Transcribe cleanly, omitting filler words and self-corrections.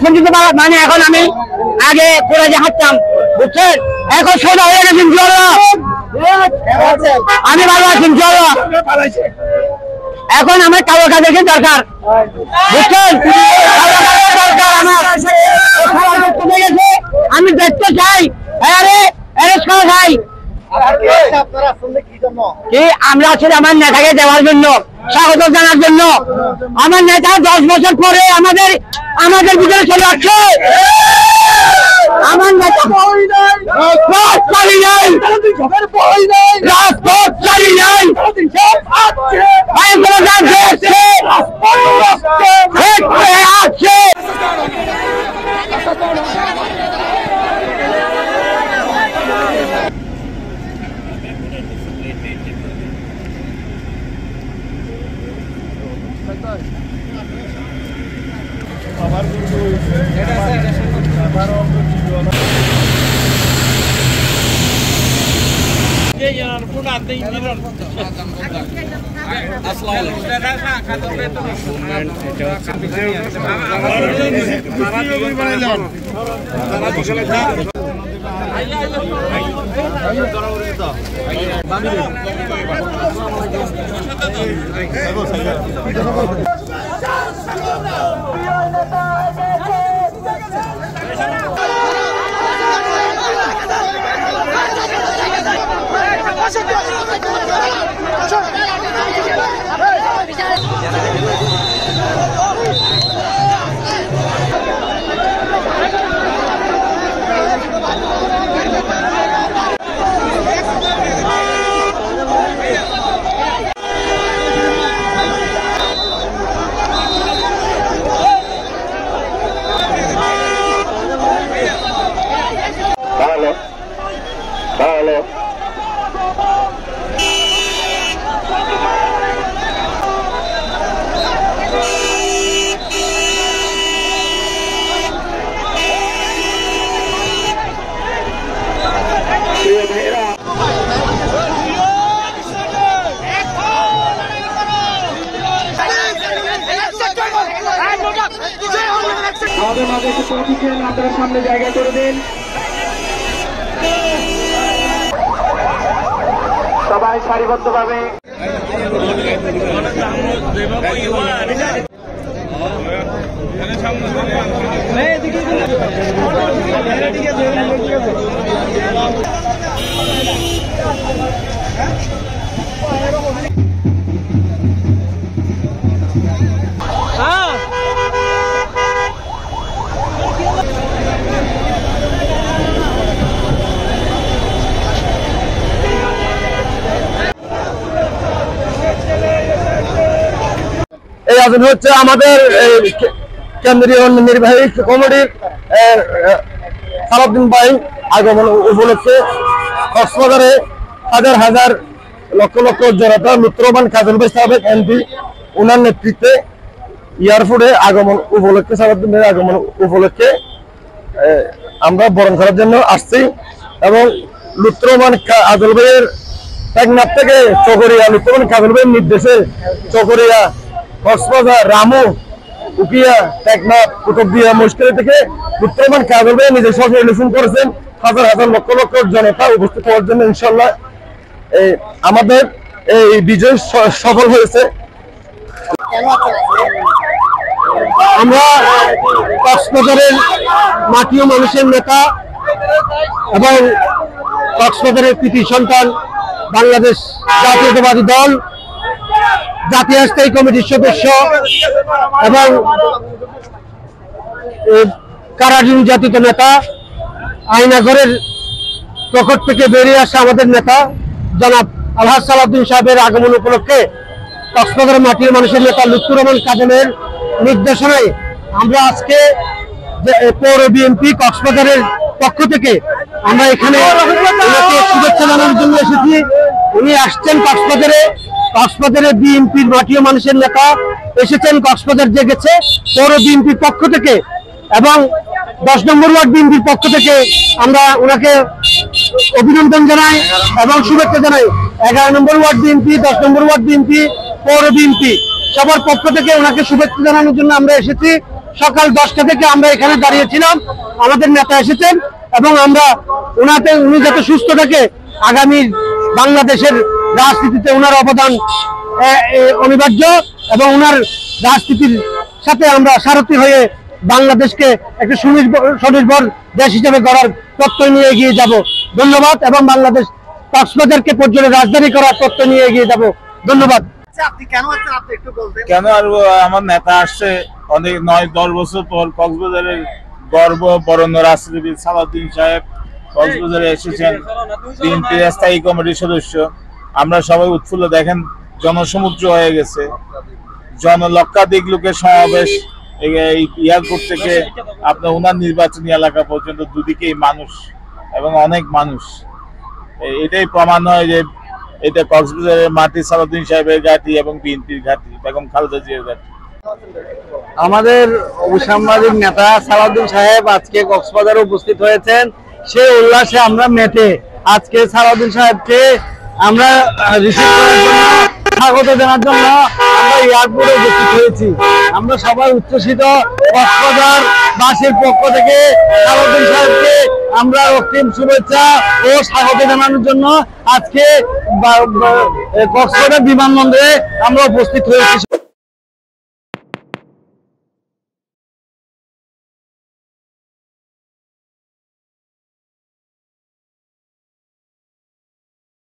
শুনতে মানে এখন আমি আগে করে যে হাঁটতাম বুঝছেন, এখন সোজা হয়ে গেছেন ইনশাআল্লাহ। আমি ভালো আছি ইনশাআল্লাহ। এখন আমার কালো কাজের দরকার বুঝছেন, দরকার আমার। আমি দেখতে চাই আরে অ্যারেস্ট করা চাই কি আমরা আসলে আমার নেতাকে দেওয়ার জন্য, স্বাগত জানার জন্য। আমার নেতা 10 বছর পরে আমাদের ভিতরে চলে আসছে। আমার নেতা রাজপথ চালি নাই, রাজপথ চালি নাই, আছে। আমাদের মাঝে একটু পৌঁছেছেন, আপনারা সামনে জায়গা করে দিন। সবাই সারিবদ্ধভাবে এই আয়োজন হচ্ছে আমাদের কেন্দ্রীয় নির্বাহী কমিটির সালাউদ্দিন ভাই আগমন উপলক্ষে কক্সবাজারে হাজার হাজার লক্ষ লক্ষ জনতা লুৎফর কাজল ভাই সাবেক এমপি ওনার নেতৃত্বে এয়ারপোর্টে আগমন উপলক্ষে সালাউদ্দিন ভাইয়ের আগমন উপলক্ষে আমরা বরণ করার জন্য আসছি। এবং লুৎফর কাজল ভাইয়ের টেকনাফ থেকে চকরিয়া, লুৎফর কাজল ভাইয়ের নির্দেশে চকরিয়া, কক্সবাজার, রামু, উকিয়া, টেকনাফ, কুতুবদিয়া, মুশকিল থেকে লুৎফর কাজল ভাই নিজে সরাসরি টেলিফোন করেছেন হাজার হাজার লক্ষ লক্ষ জনতা উপস্থিত হওয়ার জন্য। ইনশাল্লাহ আমাদের এই বিজয় সফল হয়েছে। আমরা কক্সবাজারের মাটি ও মানুষের নেতা এবং কক্সবাজারের কৃতি সন্তান বাংলাদেশ জাতীয়তাবাদী দল জাতীয় স্থায়ী কমিটির সদস্য এবং কারাজি নির্যাতিত নেতা, আয়নাঘরের প্রকট থেকে বেরিয়ে আসা আমাদের নেতা জনাব আলহাজ সালাউদ্দিন সাহেবের আগমন উপলক্ষে কক্সবাজারের মাটির মানুষের নেতা লুৎফর কাজলের নির্দেশনায় আমরা আজকে পৌর বিএনপি কক্সবাজারের পক্ষ থেকে আমরা এখানে শুভেচ্ছা জানানোর জন্য এসেছি। উনি আসছেন কক্সবাজারে বিএনপির মাটি ও মানুষের নেতা এসেছেন, কক্সবাজার যে গেছে পৌর বিএনপির পক্ষ থেকে এবং 10 নম্বর ওয়ার্ড বিএনপির পক্ষ থেকে আমরা ওনাকে অভিনন্দন জানাই এবং শুভেচ্ছা জানাই। 11 নম্বর ওয়ার্ড বিএনপি, 10 নম্বর ওয়ার্ড বিএনপি, পৌর বিএনপি সবার পক্ষ থেকে ওনাকে শুভেচ্ছা জানানোর জন্য আমরা এসেছি। সকাল 10টা থেকে আমরা এখানে দাঁড়িয়েছিলাম, আমাদের নেতা এসেছেন এবং আমরা উনি যাতে সুস্থ থাকে, আগামী বাংলাদেশের রাজনীতিতে ওনার অবদান অনিবার্য এবং ওনার রাজনীতির সাথে আমরা সারথি হয়ে বাংলাদেশকে একটা সুনির্ভর দেশ হিসেবে গড়ার প্রত্যয় নিয়ে এগিয়ে যাব। ধন্যবাদ। এবং বাংলাদেশ কক্সবাজারকে পর্যটনের রাজধানী করার প্রত্যয় নিয়ে এগিয়ে যাব। ধন্যবাদ। আপনি কেন আছেন, আপনি একটু বলবেন? কেন আর আমার নেতা আসছে অনেক 9-10 বছর পর কক্সবাজারের গর্ব বরণ্য রাজনীতিবিদ সালাউদ্দিন সাহেব কক্সবাজারে এসেছেন, বিএনপির স্থায়ী কমিটির সদস্য। আমরা সবাই উৎফুল্ল, দেখেন জনসমুদ্র হয়ে গেছে, লক্ষাধিক লোকের সমাবেশ। এয়ারপোর্ট থেকে আপনার ওনার নির্বাচনী এলাকা পর্যন্ত দুদিকেই মানুষ এবং অনেক মানুষ। এটাই প্রমাণ হয় যে এটা কক্সবাজারের মাটি সালাউদ্দিন সাহেবের ঘাঁটি এবং বিএনপির ঘাঁটি, বেগম খালেদা জিয়ার ঘাঁটি। আমাদের অবসাংবাদিক নেতা সালাউদ্দিন সাহেব আজকে কক্সবাজারে উপস্থিত হয়েছেন। সেই উল্লাসে আমরা মেতে আজকে সালাউদ্দিন সাহেবকে আমরা রিসিভ করার জন্য, স্বাগত জানার জন্য আমরা এয়ারপোর্টে উপস্থিত হয়েছি। আমরা সবাই উচ্ছ্বসিত। কক্সবাজার বাসীর পক্ষ থেকে সালাউদ্দিন সাহেবকে আমরা অগ্রিম শুভেচ্ছা ও স্বাগত জানানোর জন্য আজকে কক্সবাজার বিমানবন্দরে আমরা উপস্থিত হয়েছি।